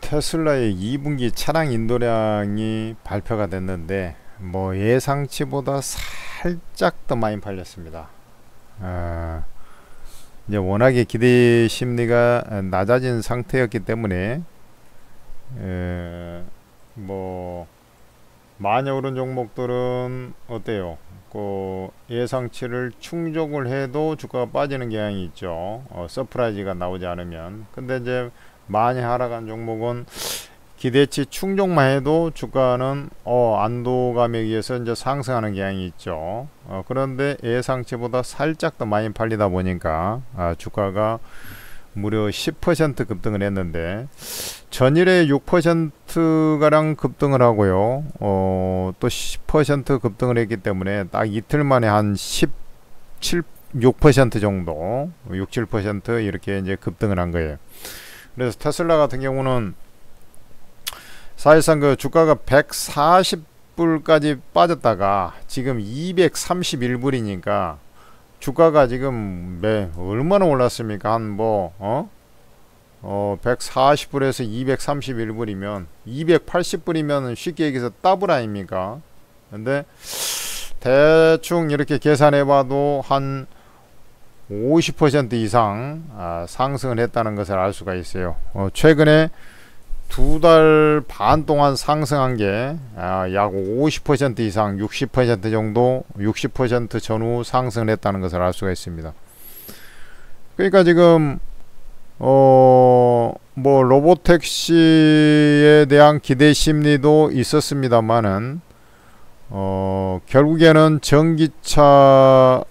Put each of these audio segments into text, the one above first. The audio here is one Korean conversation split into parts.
테슬라의 2분기 차량 인도량이 발표가 됐는데 뭐 예상치보다 살짝 더 많이 팔렸습니다. 이제 워낙에 기대 심리가 낮아진 상태였기 때문에 뭐 많이 오른 종목들은 어때요? 그 예상치를 충족을 해도 주가가 빠지는 경향이 있죠. 서프라이즈가 나오지 않으면. 근데 이제 많이 하락한 종목은 기대치 충족만 해도 주가는 안도감에 의해서 이제 상승하는 경향이 있죠. 그런데 예상치보다 살짝 더 많이 팔리다 보니까 주가가 무려 10% 급등을 했는데 전일에 6%가량 급등을 하고요. 또 10% 급등을 했기 때문에 딱 이틀 만에 한 6% 정도 7% 이렇게 이제 급등을 한 거예요. 그래서 테슬라 같은 경우는 사실상 그 주가가 140불까지 빠졌다가 지금 231불이니까 주가가 지금 얼마나 올랐습니까? 한 140불에서 231불이면 280불이면 쉽게 얘기해서 더블 아닙니까? 근데 대충 이렇게 계산해 봐도 한 50% 이상 상승을 했다는 것을 알 수가 있어요. 최근에 2달 반 동안 상승한 게 약 50% 이상 60% 정도 60% 전후 상승을 했다는 것을 알 수가 있습니다. 그러니까 지금 뭐 로보택시에 대한 기대 심리도 있었습니다만은 결국에는 전기차가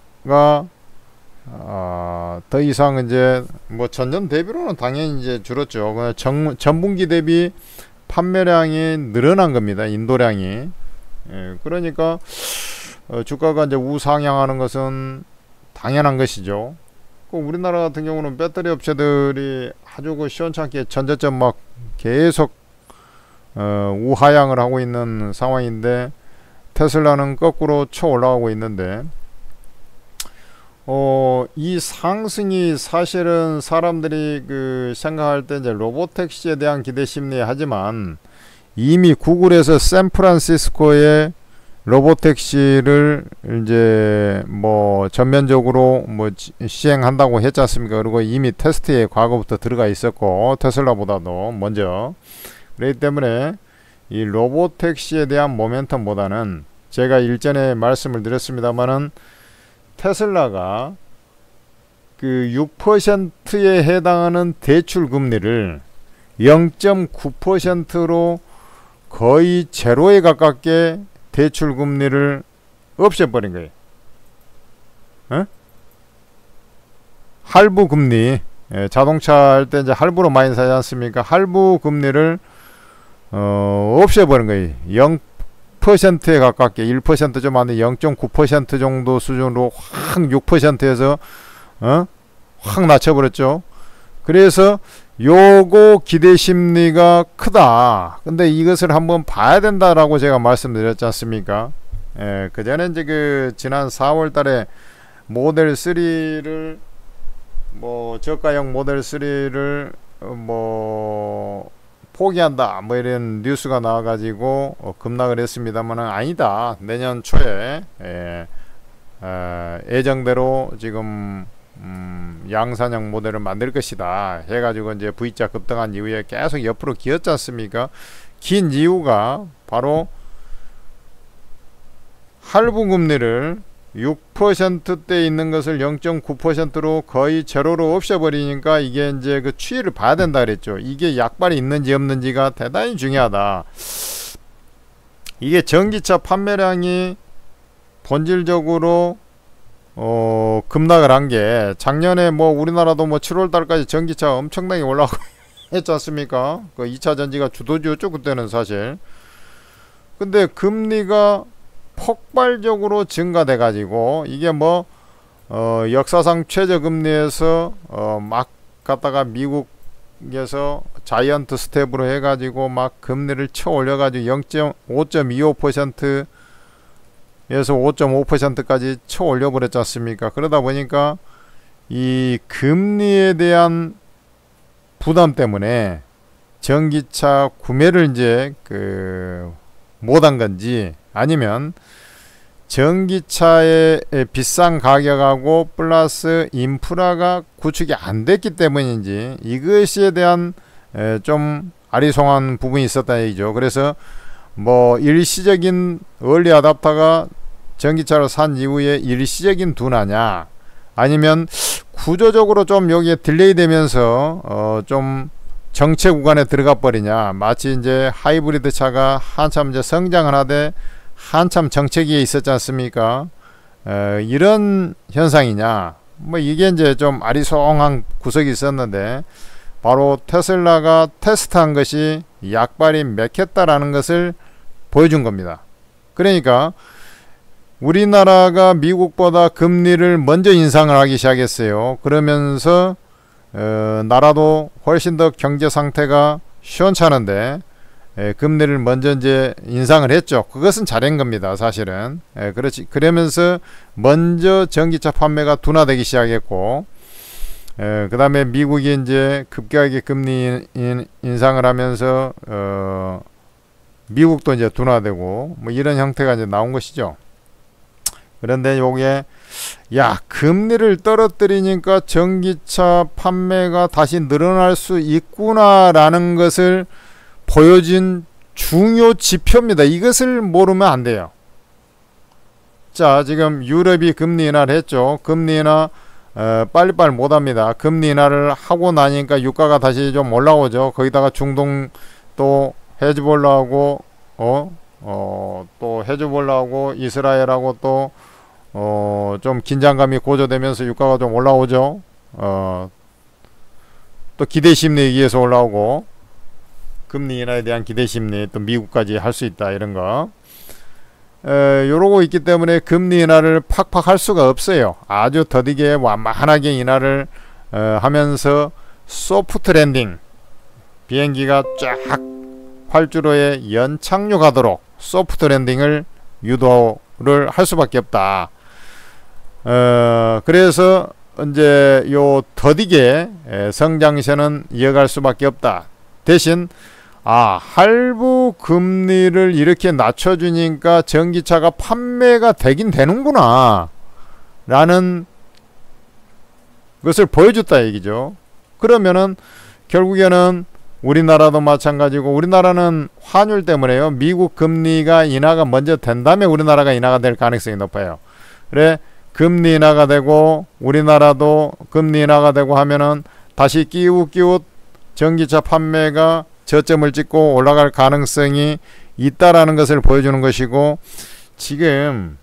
더 이상 이제 뭐 전년 대비로는 당연히 이제 줄었죠. 전분기 대비 판매량이 늘어난 겁니다. 인도량이. 그러니까 주가가 이제 우상향하는 것은 당연한 것이죠. 우리나라 같은 경우는 배터리 업체들이 아주 그 시원찮게 전저점 막 계속 우하향을 하고 있는 상황인데 테슬라는 거꾸로 쳐 올라가고 있는데 이 상승이 사실은 사람들이 생각할 때 이제 로보택시에 대한 기대 심리 하지만 이미 구글에서 샌프란시스코에 로보택시를 이제 뭐 전면적으로 뭐 시행한다고 했지 않습니까? 그리고 이미 테스트에 과거부터 들어가 있었고 테슬라보다도 먼저 그렇기 때문에 이 로보택시에 대한 모멘텀보다는 제가 일전에 말씀을 드렸습니다만은 테슬라가 그 6%에 해당하는 대출 금리를 0.9%로 거의 제로에 가깝게 대출 금리를 없애버린 거예요. 할부 금리, 자동차 할 때 이제 할부로 많이 사지 않습니까? 할부 금리를 없애버린 거예요. 0%에 가깝게 1% 좀 안 돼 0.9% 정도 수준으로 확 6%에서 확 낮춰버렸죠. 그래서 요거 기대 심리가 크다. 근데 이것을 한번 봐야 된다라고 제가 말씀드렸지 않습니까? 그 전에 이제 지난 4월 달에 모델 3를 뭐 저가형 모델 3를 뭐 포기한다 뭐 이런 뉴스가 나와가지고 급락을 했습니다만 아니다. 내년 초에 예정대로 지금 양산형 모델을 만들 것이다 해가지고 이제 V자 급등한 이후에 계속 옆으로 기었지 않습니까? 긴 이유가 바로 할부 금리를 6%대 있는 것을 0.9%로 거의 제로로 없애버리니까 이게 이제 그 추이를 봐야 된다 그랬죠. 이게 약발이 있는지 없는지가 대단히 중요하다. 이게 전기차 판매량이 본질적으로 급락을 한 게 작년에 뭐 우리나라도 뭐 7월 달까지 전기차 엄청나게 올라가고 했지 않습니까? 그 2차 전지가 주도주였죠 그때는 사실. 근데 금리가 폭발적으로 증가돼 가지고 이게 뭐 역사상 최저금리에서 막 갔다가 미국에서 자이언트 스텝으로 해 가지고 막 금리를 쳐 올려 가지고 5.25% 에서 5.5%까지 쳐 올려 버렸지 않습니까? 그러다 보니까 이 금리에 대한 부담 때문에 전기차 구매를 이제 못한 건지, 아니면 전기차의 비싼 가격하고 플러스 인프라가 구축이 안 됐기 때문인지, 이것에 대한 좀 아리송한 부분이 있었다 얘기죠. 그래서 뭐 일시적인 얼리 아답터가 전기차를 산 이후에 일시적인 둔화냐, 아니면 구조적으로 좀 여기에 딜레이 되면서 좀 정체 구간에 들어가 버리냐, 마치 이제 하이브리드 차가 한참 이제 성장을 하되 한참 정체기에 있었지 않습니까? 이런 현상이냐, 뭐 이게 이제 좀 아리송한 구석이 있었는데, 바로 테슬라가 테스트한 것이 약발이 맥혔다라는 것을 보여준 겁니다. 그러니까 우리나라가 미국보다 금리를 먼저 인상을 하기 시작했어요. 그러면서 나라도 훨씬 더 경제 상태가 시원찮은데 금리를 먼저 이제 인상을 했죠. 그것은 잘한 겁니다, 사실은. 그러면서 먼저 전기차 판매가 둔화되기 시작했고, 그 다음에 미국이 이제 급격하게 금리 인상을 하면서 미국도 이제 둔화되고, 뭐 이런 형태가 이제 나온 것이죠. 그런데 요게, 야, 금리를 떨어뜨리니까 전기차 판매가 다시 늘어날 수 있구나라는 것을 보여준 중요 지표입니다. 이것을 모르면 안 돼요. 자, 지금 유럽이 금리 인하를 했죠. 금리 인하 빨리빨리 못합니다. 금리 인하를 하고 나니까 유가가 다시 좀 올라오죠. 거기다가 중동 또 헤즈볼라하고 또 헤즈볼라하고 이스라엘하고 또 좀 긴장감이 고조되면서 유가가 좀 올라오죠. 또 기대심리에 의해서 올라오고, 금리 인하에 대한 기대심리, 또 미국까지 할 수 있다, 이런 거 요러고 있기 때문에 금리 인하를 팍팍 할 수가 없어요. 아주 더디게 완만하게 인하를 하면서 소프트 랜딩, 비행기가 쫙 활주로에 연착륙하도록 소프트 랜딩을 유도를 할 수밖에 없다. 그래서 이제 요 더디게 성장세는 이어갈 수밖에 없다. 대신 할부 금리를 이렇게 낮춰주니까 전기차가 판매가 되긴 되는구나 라는 것을 보여줬다 얘기죠. 그러면은 결국에는 우리나라도 마찬가지고, 우리나라는 환율 때문에요. 미국 금리가 인하가 먼저 된 다음에 우리나라가 인하가 될 가능성이 높아요. 그래, 금리 인하가 되고 우리나라도 금리 인하가 되고 하면은 다시 끼웃끼웃 전기차 판매가 저점을 찍고 올라갈 가능성이 있다라는 것을 보여주는 것이고, 지금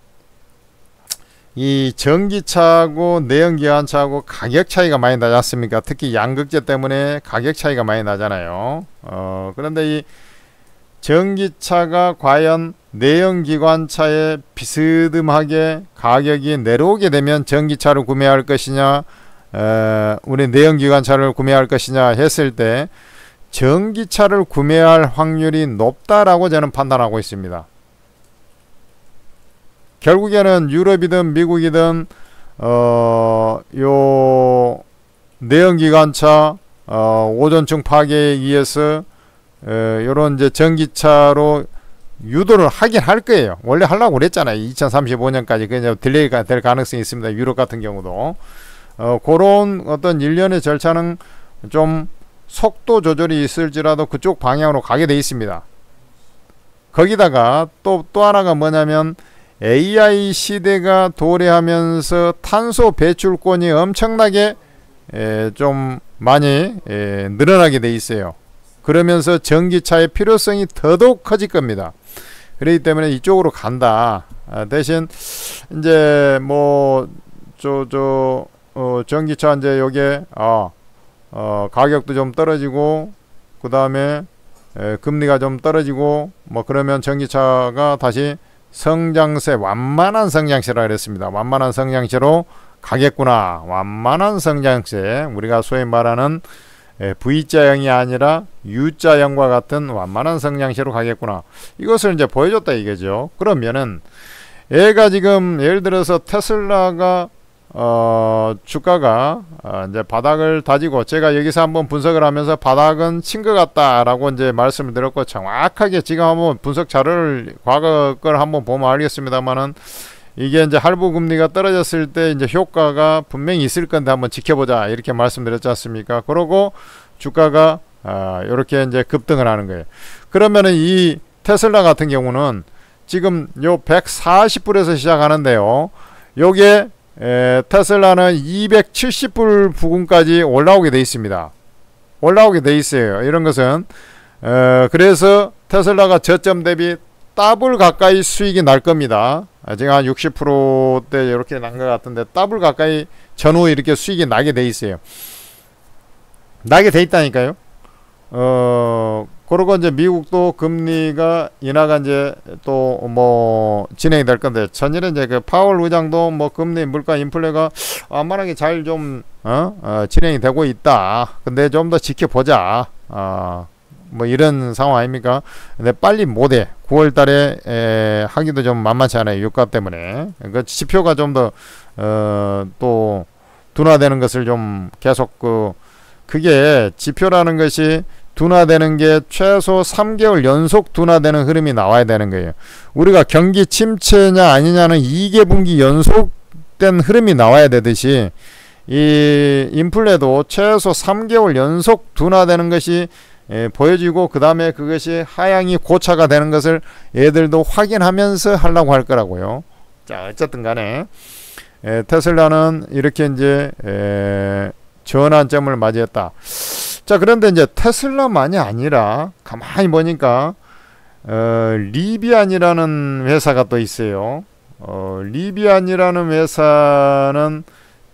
이 전기차하고 내연기관차하고 가격 차이가 많이 나지 않습니까? 특히 양극재 때문에 가격 차이가 많이 나잖아요. 그런데 이 전기차가 과연 내연기관차에 비스듬하게 가격이 내려오게 되면 전기차를 구매할 것이냐, 우리 내연기관차를 구매할 것이냐 했을 때 전기차를 구매할 확률이 높다라고 저는 판단하고 있습니다. 결국에는 유럽이든 미국이든 요 내연기관차 오존층 파괴에 의해서 요런 이제 전기차로 유도를 하긴 할 거예요. 원래 하려고 그랬잖아요. 2035년까지 그냥 딜레이가 될 가능성이 있습니다. 유럽 같은 경우도 그런 어떤 일련의 절차는 좀 속도 조절이 있을지라도 그쪽 방향으로 가게 돼 있습니다. 거기다가 또 하나가 뭐냐면, AI 시대가 도래하면서 탄소 배출권이 엄청나게 좀 많이 늘어나게 돼 있어요. 그러면서 전기차의 필요성이 더더욱 커질 겁니다. 그렇기 때문에 이쪽으로 간다. 대신 이제 뭐 전기차 이제 요게 가격도 좀 떨어지고, 그 다음에 금리가 좀 떨어지고, 뭐 그러면 전기차가 다시 성장세, 완만한 성장세라 그랬습니다. 완만한 성장세로 가겠구나. 완만한 성장세, 우리가 소위 말하는 V자형이 아니라 U자형과 같은 완만한 성장세로 가겠구나. 이것을 이제 보여줬다 이거죠. 그러면은 얘가 지금 예를 들어서 테슬라가 주가가 이제 바닥을 다지고, 제가 여기서 한번 분석을 하면서 바닥은 친 것 같다라고 이제 말씀을 드렸고, 정확하게 지금 한번 분석 자료를 과거 걸 한번 보면 알겠습니다만은, 이게 이제 할부 금리가 떨어졌을 때 이제 효과가 분명히 있을 건데 한번 지켜보자 이렇게 말씀드렸지 않습니까? 그러고 주가가 이렇게 이제 급등을 하는 거예요. 그러면은 이 테슬라 같은 경우는 지금 요 140불에서 시작하는데요. 요게 테슬라는 270불 부근까지 올라오게 돼 있습니다. 올라오게 돼 있어요. 이런 것은 그래서 테슬라가 저점 대비 더블 가까이 수익이 날 겁니다. 지금 한 60%대 이렇게 난 것 같은데 더블 가까이 전후 이렇게 수익이 나게 돼 있어요. 나게 돼 있다니까요. 그러고 이제 미국도 금리가 인하가 이제 또 뭐 진행이 될 건데, 전일에 이제 그 파월 의장도 뭐 금리, 물가, 인플레가 완만하게 잘 좀 진행이 되고 있다. 근데 좀 더 지켜보자. 뭐 이런 상황 아닙니까? 근데 빨리 못해. 9월 달에 하기도 좀 만만치 않아요. 유가 때문에. 그 지표가 좀 더 또 둔화되는 것을 좀 계속 그게 지표라는 것이 둔화되는 게 최소 3개월 연속 둔화되는 흐름이 나와야 되는 거예요. 우리가 경기 침체냐 아니냐는 2개분기 연속된 흐름이 나와야 되듯이, 이 인플레도 최소 3개월 연속 둔화되는 것이 보여지고, 그 다음에 그것이 하향이 고차가 되는 것을 얘들도 확인하면서 하려고 할 거라고요. 자, 어쨌든 간에 테슬라는 이렇게 이제 전환점을 맞이했다. 자, 그런데 이제 테슬라만이 아니라 가만히 보니까 리비안이라는 회사가 또 있어요. 리비안이라는 회사는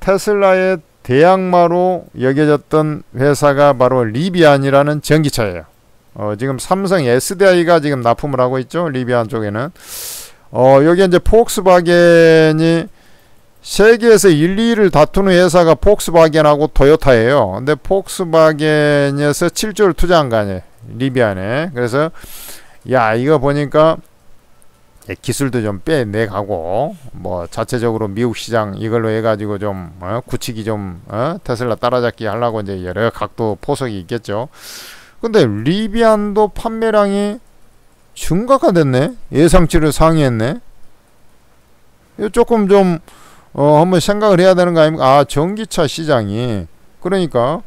테슬라의 대항마로 여겨졌던 회사가 바로 리비안이라는 전기차예요. 지금 삼성 SDI가 지금 납품을 하고 있죠. 리비안 쪽에는. 여기 이제 폭스바겐이 세계에서 1, 2위를 다투는 회사가 폭스바겐하고 토요타예요. 근데 폭스바겐에서 7조를 투자한 거 아니에요. 리비안에. 그래서 야, 이거 보니까 기술도 좀 빼내가고, 뭐 자체적으로 미국 시장 이걸로 해가지고 좀 굳히기 좀 테슬라 따라잡기 하려고 이제 여러 각도 포석이 있겠죠. 근데 리비안도 판매량이 증가가 됐네. 예상치를 상회했네. 이거 조금 좀 한번 생각을 해야 되는 거 아닙니까? 전기차 시장이, 그러니까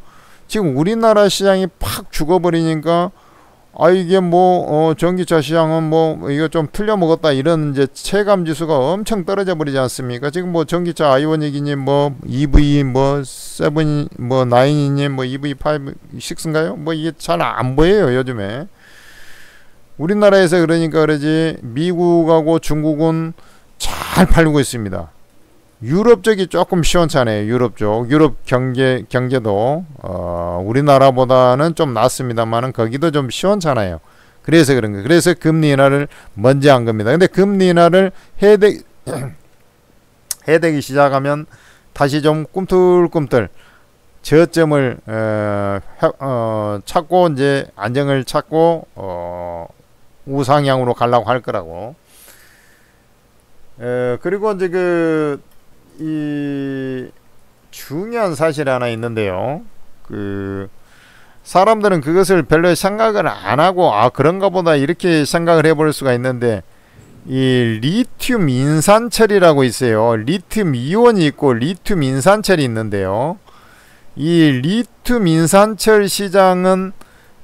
지금 우리나라 시장이 팍 죽어버리니까 이게 뭐 전기차 시장은 뭐 이거 좀 틀려 먹었다, 이런 이제 체감 지수가 엄청 떨어져 버리지 않습니까? 지금 뭐 전기차 아이오닉이니 뭐 EV 뭐 7 뭐 9이니 뭐 EV 5 6인가요? 뭐 이게 잘 안 보여요, 요즘에. 우리나라에서 그러니까 그러지, 미국하고 중국은 잘 팔리고 있습니다. 유럽 쪽이 조금 시원찮아요. 유럽 쪽, 유럽 경제도 우리나라보다는 좀 낫습니다만은 거기도 좀 시원찮아요. 그래서 그런 거. 그래서 금리 인하를 먼저 한 겁니다. 근데 금리 인하를 해대기 시작하면 다시 좀 꿈틀꿈틀 저점을 찾고 이제 안정을 찾고 우상향으로 가려고 할 거라고. 그리고 이제 이 중요한 사실이 하나 있는데요. 사람들은 그것을 별로 생각을 안 하고 그런가 보다 이렇게 생각을 해볼 수가 있는데, 이 리튬 인산철이라고 있어요. 리튬 이온이 있고 리튬 인산철이 있는데요. 이 리튬 인산철 시장은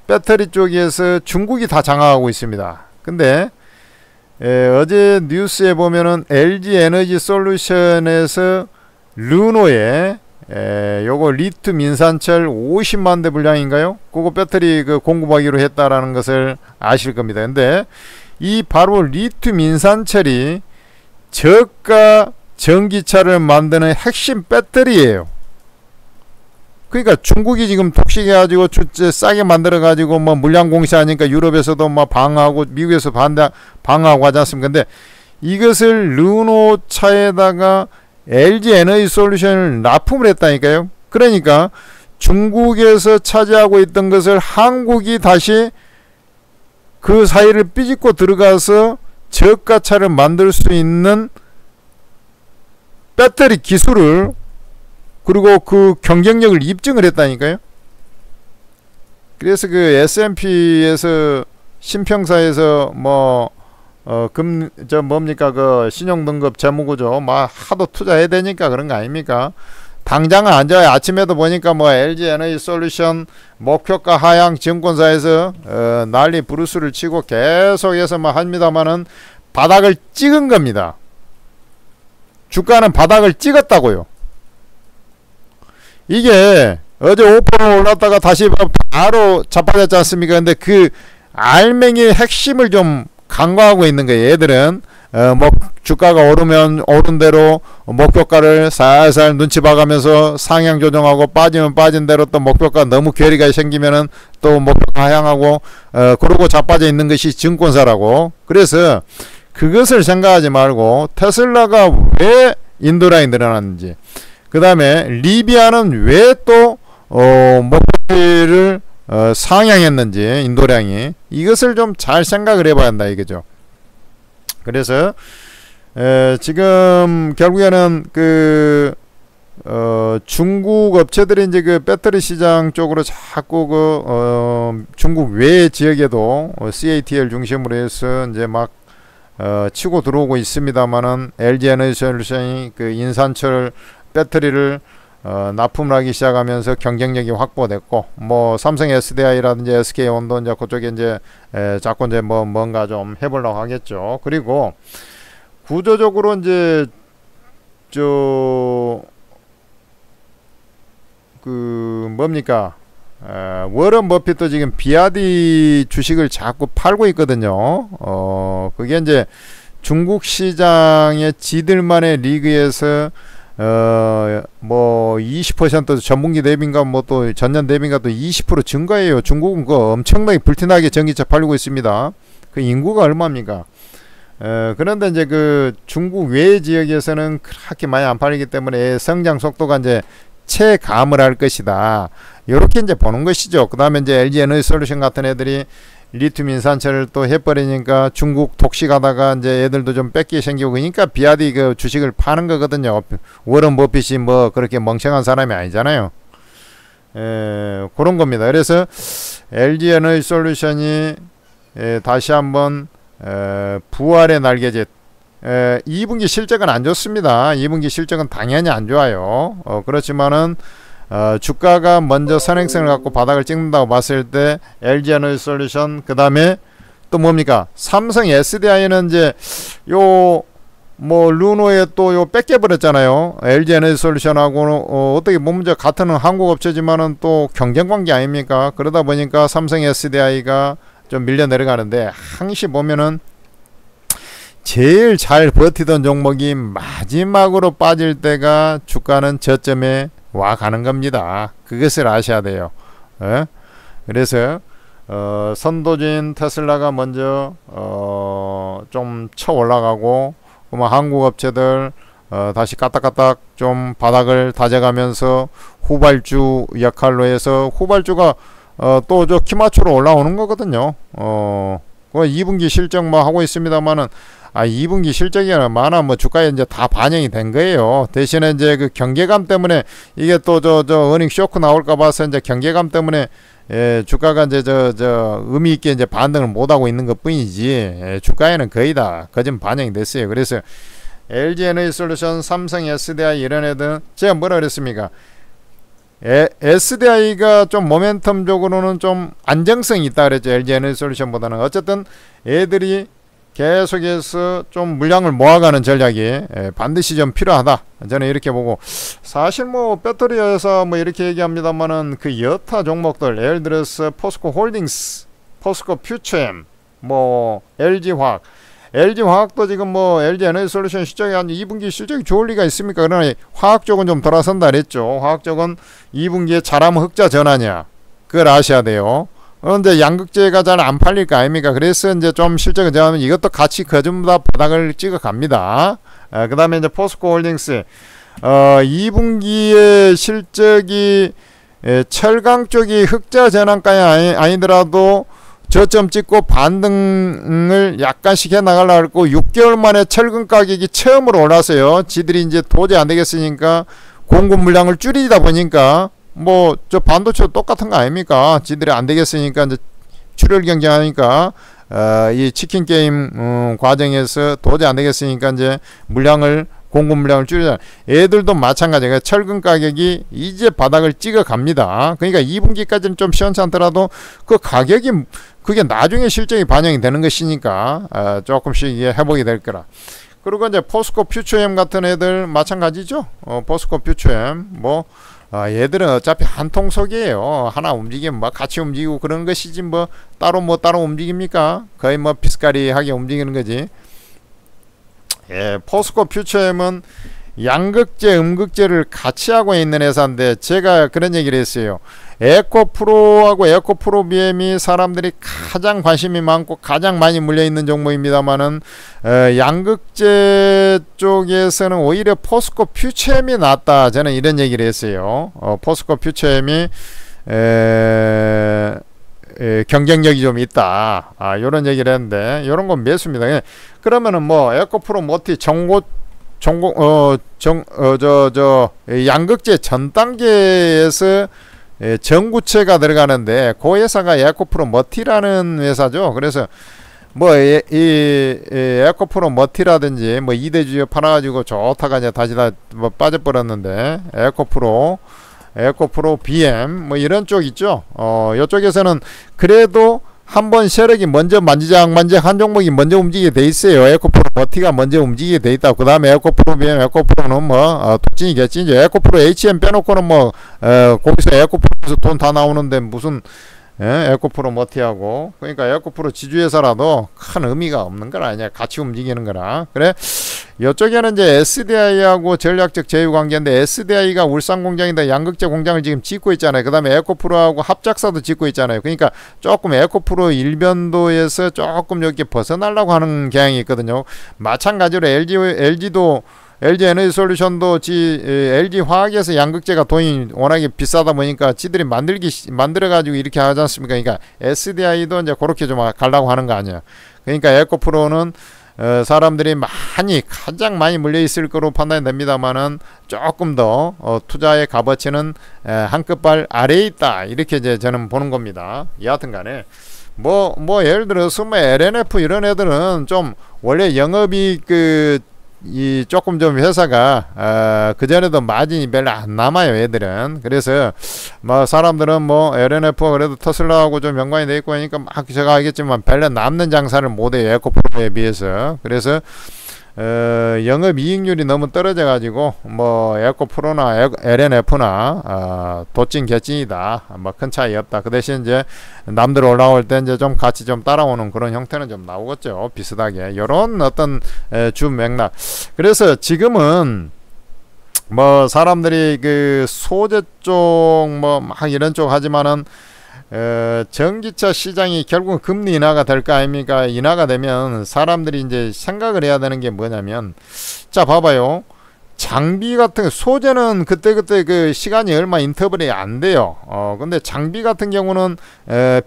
배터리 쪽에서 중국이 다 장악하고 있습니다. 근데 어제 뉴스에 보면은 LG 에너지 솔루션에서 르노에 요거 리튬 인산철 50만 대 분량인가요? 그거 배터리 공급하기로 했다라는 것을 아실 겁니다. 근데 이 바로 리튬 인산철이 저가 전기차를 만드는 핵심 배터리예요. 그러니까 중국이 지금 독식해가지고 싸게 만들어가지고 뭐 물량 공시하니까 유럽에서도 뭐 방어하고 미국에서 방어하고 하지 않습니까? 근데 이것을 르노 차에다가 LG 에너지 솔루션을 납품을 했다니까요. 그러니까 중국에서 차지하고 있던 것을 한국이 다시 그 사이를 삐집고 들어가서 저가차를 만들 수 있는 배터리 기술을 그리고 그 경쟁력을 입증을 했다니까요. 그래서 그 S&P에서 신평사에서 뭡니까 그 신용등급 재무구조 하도 투자해야 되니까 그런 거 아닙니까? 당장은 안 좋아요. 아침에도 보니까 LG에너지솔루션 목표가 하향 증권사에서 난리 부르스를 치고 계속해서 합니다만은 바닥을 찍은 겁니다. 주가는 바닥을 찍었다고요. 이게 어제 5% 올랐다가 다시 바로 자빠졌지 않습니까? 근데 그 알맹이의 핵심을 좀 간과하고 있는 거예요. 얘들은 주가가 오르면 오른 대로 목표가를 살살 눈치 봐가면서 상향 조정하고 빠지면 빠진 대로 또 목표가 너무 괴리가 생기면은 또 목표가 하향하고 그러고 자빠져 있는 것이 증권사라고. 그래서 그것을 생각하지 말고 테슬라가 왜 인도량이 늘어났는지, 그 다음에 리비아는 왜 또 목표를 상향했는지, 인도량이, 이것을 좀 잘 생각을 해봐야 한다 이거죠. 그래서 지금 결국에는 그 중국 업체들이 이제 그 배터리 시장 쪽으로 자꾸 중국 외 지역에도 CATL 중심으로 해서 이제 치고 들어오고 있습니다만은 LG 에너지솔루션이 그 인산철 배터리를 납품을 하기 시작하면서 경쟁력이 확보됐고, 삼성 SDI라든지 SK 온도 이제 그쪽에 이제 자꾸 이제 뭔가 좀 해보려고 하겠죠. 그리고 구조적으로 이제 워런 버핏도 지금 비아디 주식을 자꾸 팔고 있거든요. 그게 이제 중국 시장의 지들만의 리그에서 20% 전분기 대비인가 또 전년 대비인가 또 20% 증가해요. 중국은 엄청나게 불티나게 전기차 팔리고 있습니다. 그 인구가 얼마입니까? 그런데 이제 그 중국 외 지역에서는 그렇게 많이 안 팔리기 때문에 성장 속도가 이제 체감을 할 것이다. 이렇게 이제 보는 것이죠. 그 다음에 이제 LG 에너지솔루션 같은 애들이 리튬 인산철을 또 해버리니까 중국 독식하다가 이제 애들도 좀 뺏기 생기고, 그러니까 비아디 그 주식을 파는 거거든요. 워런 버핏이 그렇게 멍청한 사람이 아니잖아요. 그런 겁니다. 그래서 LG 에너지솔루션이 다시 한번 부활의 날개짓. 2분기 실적은 안 좋습니다. 2분기 실적은 당연히 안 좋아요. 그렇지만은 주가가 먼저 선행성을 갖고 바닥을 찍는다고 봤을 때 LG 에너지솔루션, 그 다음에 또 뭡니까? 삼성 SDI는 이제 르노에 또 뺏겨버렸잖아요. LG 에너지솔루션하고 어떻게 보면 같은 한국 업체지만은 또 경쟁 관계 아닙니까? 그러다 보니까 삼성 SDI가 좀 밀려 내려가는데, 항시 보면은 제일 잘 버티던 종목이 마지막으로 빠질 때가 주가는 저점에 와 가는 겁니다. 그것을 아셔야 돼요. 그래서 선도진 테슬라가 먼저 좀 쳐 올라가고, 한국 업체들 다시 까딱까딱 좀 바닥을 다져가면서 후발주 역할로 해서, 후발주가 또 키마추로 올라오는 거거든요. 2분기 실적 하고 있습니다만은 2분기 실적이 많아 주가에 이제 다 반영이 된 거예요. 대신에 이제 그 경계감 때문에 이게 또 어닝 쇼크 나올까 봐서 이제 경계감 때문에 주가가 이제 의미 있게 이제 반등을 못 하고 있는 것 뿐이지, 주가에는 거의 다 거진 반영이 됐어요. 그래서 LG 에너지솔루션, 삼성 SDI 이런 애들, 제가 뭐라 그랬습니까? SDI가 좀 모멘텀적으로는 좀 안정성이 있다 그랬죠. LG 에너지솔루션보다는. 어쨌든 애들이 계속해서 좀 물량을 모아가는 전략이 반드시 좀 필요하다. 저는 이렇게 보고, 사실 배터리 회사 이렇게 얘기합니다만은 그 여타 종목들, 예를 들어서 포스코 홀딩스, 포스코 퓨처엠, LG화학, LG화학도 지금 LG 에너지솔루션 실적이 한 2분기 실적이 좋을 리가 있습니까? 그러나 화학 쪽은 좀 돌아선다 그랬죠. 화학 쪽은 2분기에 잘하면 흑자 전환이야. 그걸 아셔야 돼요. 그런데 양극재가 잘 안 팔릴 거 아닙니까? 그래서 이제 좀 실적을 정하면 이것도 같이 전부 다 바닥을 찍어 갑니다. 그 다음에 이제 포스코 홀딩스, 2분기의 실적이 철강 쪽이 흑자 전환까지 아니더라도 저점 찍고 반등을 약간씩 해 나가려고 했고, 6개월 만에 철근 가격이 처음으로 올랐어요. 지들이 이제 도저히 안 되겠으니까 공급 물량을 줄이다 보니까 뭐 저 반도체도 똑같은 거 아닙니까? 지들이 안 되겠으니까 이제 출혈 경쟁하니까 이 치킨 게임 과정에서 도저히 안 되겠으니까 이제 공급 물량을 줄이자. 애들도 마찬가지예요. 철근 가격이 이제 바닥을 찍어 갑니다. 그러니까 2분기까지는 좀 시원찮더라도 그 가격이 그게 나중에 실적이 반영이 되는 것이니까 조금씩 이게 회복이 될 거라. 그리고 이제 포스코 퓨처엠 같은 애들 마찬가지죠. 포스코 퓨처엠 뭐 얘들은 어차피 한 통속이에요. 하나 움직이면 뭐 같이 움직이고 그런 것이지 뭐 따로 움직입니까? 거의 뭐 비스가리하게 움직이는 거지. 예, 포스코 퓨처엠은 양극재, 음극재를 같이 하고 있는 회사인데 제가 그런 얘기를 했어요. 에코프로하고 에코프로 BM이 사람들이 가장 관심이 많고 가장 많이 물려있는 종목입니다만은 양극재 쪽에서는 오히려 포스코 퓨처엠이 낫다. 저는 이런 얘기를 했어요. 포스코 퓨처엠이 경쟁력이 좀 있다. 요런 얘기를 했는데 요런 건 매수입니다. 그러면은 뭐 에코프로 모티 양극재 전 단계에서 전구체가 들어가는데 그 회사가 에코프로 머티라는 회사죠. 그래서 뭐 이 에코프로 머티라든지 뭐 이대주에 팔아가지고 좋다가 이제 다시 다 뭐 빠져버렸는데 에코프로 BM 뭐 이런 쪽 있죠. 이쪽에서는 그래도 한번 세력이 먼저 만지작 한 종목이 먼저 움직이게 돼 있어요. 에코프로 머티가 먼저 움직이게 돼 있다. 그 다음에 에코프로 BM, 에코프로는 뭐 독진이겠지. 이제 에코프로 HM 빼놓고는 뭐 거기서 에코프로에서 돈 다 나오는데 무슨 에코프로 머티하고 그러니까 에코프로 지주회사라도 큰 의미가 없는 거라 아니야. 같이 움직이는 거라. 그래 이쪽에는 이제 SDI하고 전략적 제휴 관계인데 SDI가 울산 공장인데 양극재 공장을 지금 짓고 있잖아요. 그 다음에 에코프로하고 합작사도 짓고 있잖아요. 그러니까 조금 에코프로 일변도에서 조금 이렇게 벗어나려고 하는 경향이 있거든요. 마찬가지로 LG 에너지솔루션도 LG 화학에서 양극재가 돈이 워낙에 비싸다 보니까 지들이 만들어가지고 이렇게 하지 않습니까? 그러니까 SDI도 이제 그렇게 좀 가려고 하는 거 아니야. 그러니까 에코프로는 사람들이 가장 많이 물려있을 거로 판단이 됩니다만은 조금 더 투자의 값어치는 한 끗발 아래에 있다. 이렇게 이제 저는 보는 겁니다. 여하튼 간에 뭐 예를 들어서 뭐 LNF 이런 애들은 좀 원래 영업이 조금 좀 회사가 그전에도 마진이 별로 안 남아요. 애들은. 그래서 뭐 사람들은 뭐 LNF가 그래도 테슬라하고 좀 연관이 돼 있고 하니까 막 제가 알겠지만 별로 남는 장사를 못해요. 에코프로에 비해서. 그래서 영업이익률이 너무 떨어져 가지고 뭐 에코프로나 LNF나 도찐 개찐이다. 뭐 큰 차이 없다. 그 대신 이제 남들 올라올 때 이제 좀 같이 좀 따라오는 그런 형태는 좀 나오겠죠. 비슷하게 요런 어떤 주 맥락. 그래서 지금은 뭐 사람들이 그 소재 쪽 뭐 막 이런 쪽 하지만은 전기차 시장이 결국은 금리 인하가 될 거 아닙니까? 인하가 되면 사람들이 이제 생각을 해야 되는 게 뭐냐면, 자, 봐봐요. 장비 같은 소재는 그때그때 그 시간이 얼마 인터벌이 안 돼요. 근데 장비 같은 경우는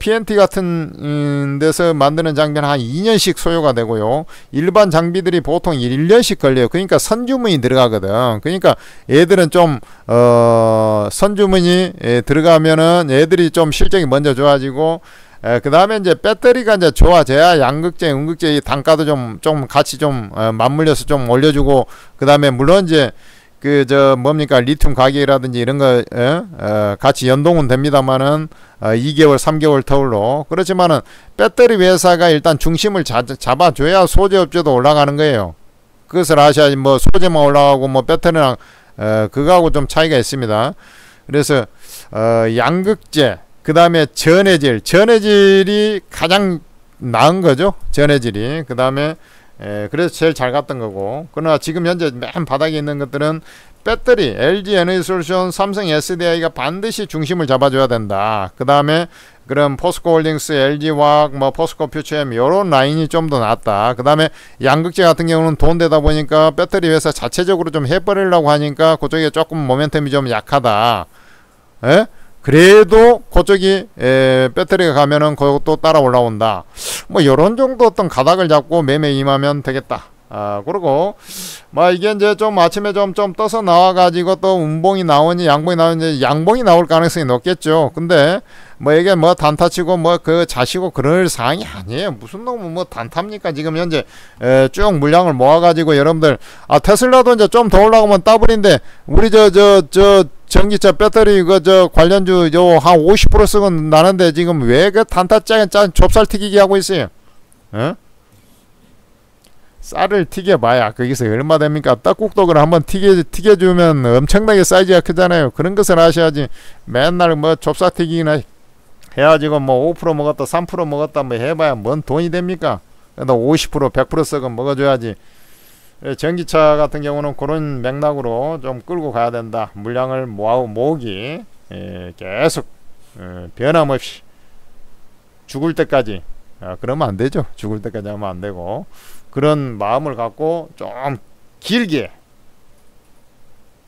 PNT 같은 데서 만드는 장비는 한 2년씩 소요가 되고요. 일반 장비들이 보통 1년씩 걸려요. 그러니까 선주문이 들어가거든. 그러니까 얘들은 좀 선주문이 들어가면은 얘들이 좀 실적이 먼저 좋아지고, 그 다음에 이제 배터리가 이제 좋아져야 양극재, 음극재 단가도 좀 같이 좀 맞물려서 좀 올려주고, 그 다음에 물론 이제 뭡니까 리튬 가격이라든지 이런 거 같이 연동은 됩니다만은 2개월, 3개월 터울로. 그렇지만은 배터리 회사가 일단 중심을 잡아줘야 소재업체도 올라가는 거예요. 그것을 아셔야지. 뭐 소재만 올라가고 뭐 배터리랑 그거하고 좀 차이가 있습니다. 그래서 양극재, 그 다음에 전해질이 가장 나은 거죠. 전해질이. 그 다음에 그래서 제일 잘 갔던 거고. 그러나 지금 현재 맨 바닥에 있는 것들은 배터리, LG 에너지솔루션, 삼성 SDI가 반드시 중심을 잡아줘야 된다. 그 다음에 그럼 포스코홀딩스, LG화학, 뭐 포스코 퓨처엠 요런 라인이 좀 더 낫다. 그 다음에 양극재 같은 경우는 돈 되다 보니까 배터리 회사 자체적으로 좀 해버리려고 하니까 그쪽에 조금 모멘텀이 좀 약하다. 에? 그래도 그쪽이 배터리가 가면은 그것도 따라 올라온다. 뭐 요런 정도 어떤 가닥을 잡고 매매 임하면 되겠다. 그리고 뭐 이게 이제 좀 아침에 좀 떠서 나와가지고 또 음봉이 나오니 양봉이 나오니 양봉이 나올 가능성이 높겠죠. 근데 뭐 이게 뭐 단타치고 뭐 그 자시고 그럴 사항이 아니에요. 무슨 놈은 뭐 단타입니까? 지금 현재 쭉 물량을 모아가지고 여러분들 테슬라도 이제 좀 더 올라가면 더블인데 우리 저 전기차 배터리 저 관련주 요 한 50%씩은 나는데 지금 왜 그 단타짜리 짠 좁쌀 튀기기 하고 있어요? 쌀을 튀겨봐야 거기서 얼마 됩니까? 떡국떡을 한번 튀겨주면 엄청나게 사이즈가 크잖아요. 그런 것을 아셔야지 맨날 뭐 좁쌀 튀기기나 해가지고 뭐 5% 먹었다 3% 먹었다 뭐 해봐야 뭔 돈이 됩니까? 50% 100% 썩은 먹어줘야지. 전기차 같은 경우는 그런 맥락으로 좀 끌고 가야 된다. 물량을 모으기 계속 변함없이 죽을 때까지 그러면 안 되죠. 죽을 때까지 하면 안 되고 그런 마음을 갖고 좀 길게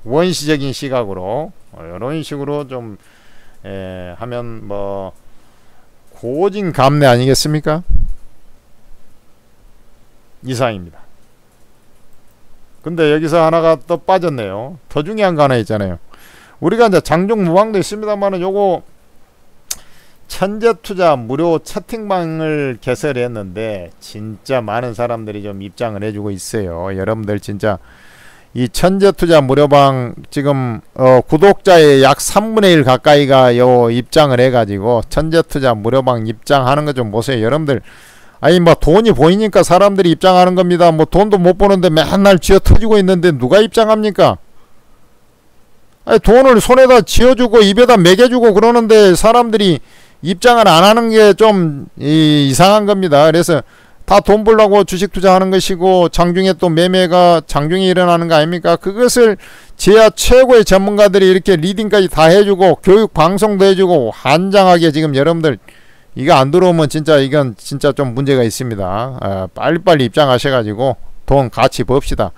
원시적인 시각으로 이런 식으로 좀 하면 뭐 고진감래 아니겠습니까? 이상입니다. 근데 여기서 하나가 또 빠졌네요. 더 중요한 거 하나 있잖아요. 우리가 이제 장중 무방도 있습니다만은 요거 천재투자 무료 채팅방을 개설했는데 진짜 많은 사람들이 좀 입장을 해주고 있어요. 여러분들 진짜 이 천재투자 무료방 지금 구독자의 약 3분의 1 가까이가 요 입장을 해가지고 천재투자 무료방 입장하는 거 좀 보세요. 여러분들 아니 뭐 돈이 보이니까 사람들이 입장하는 겁니다. 뭐 돈도 못 버는데 맨날 쥐어 터지고 있는데 누가 입장합니까? 아니 돈을 손에다 쥐어주고 입에다 먹여주고 그러는데 사람들이 입장을 안 하는 게 좀 이상한 겁니다. 그래서 다 돈 벌려고 주식 투자하는 것이고 장중에 또 매매가 장중에 일어나는 거 아닙니까? 그것을 제야 최고의 전문가들이 이렇게 리딩까지 다 해주고 교육 방송도 해주고 환장하게 지금 여러분들 이거 안 들어오면 진짜 이건 진짜 좀 문제가 있습니다. 빨리빨리 입장하셔가지고 돈 같이 봅시다.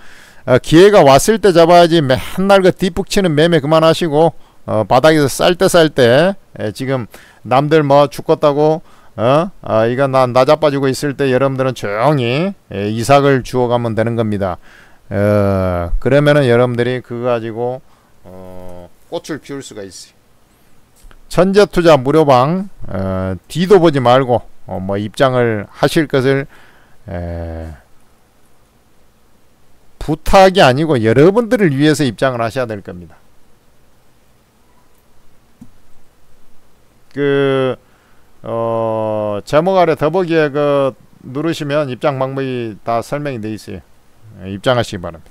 기회가 왔을 때 잡아야지 맨날 그 뒷북 치는 매매 그만하시고 바닥에서 쌀 때 지금 남들 뭐 죽겠다고 이거 나 자빠지고 있을 때 여러분들은 조용히 이삭을 주워가면 되는 겁니다. 그러면은 여러분들이 그거 가지고 꽃을 피울 수가 있어요. 천재투자 무료방 뒤도 보지 말고 뭐 입장을 하실 것을 부탁이 아니고 여러분들을 위해서 입장을 하셔야 될 겁니다. 제목 아래 더보기에 누르시면 입장 방법이 다 설명이 되어 있어요. 입장하시기 바랍니다.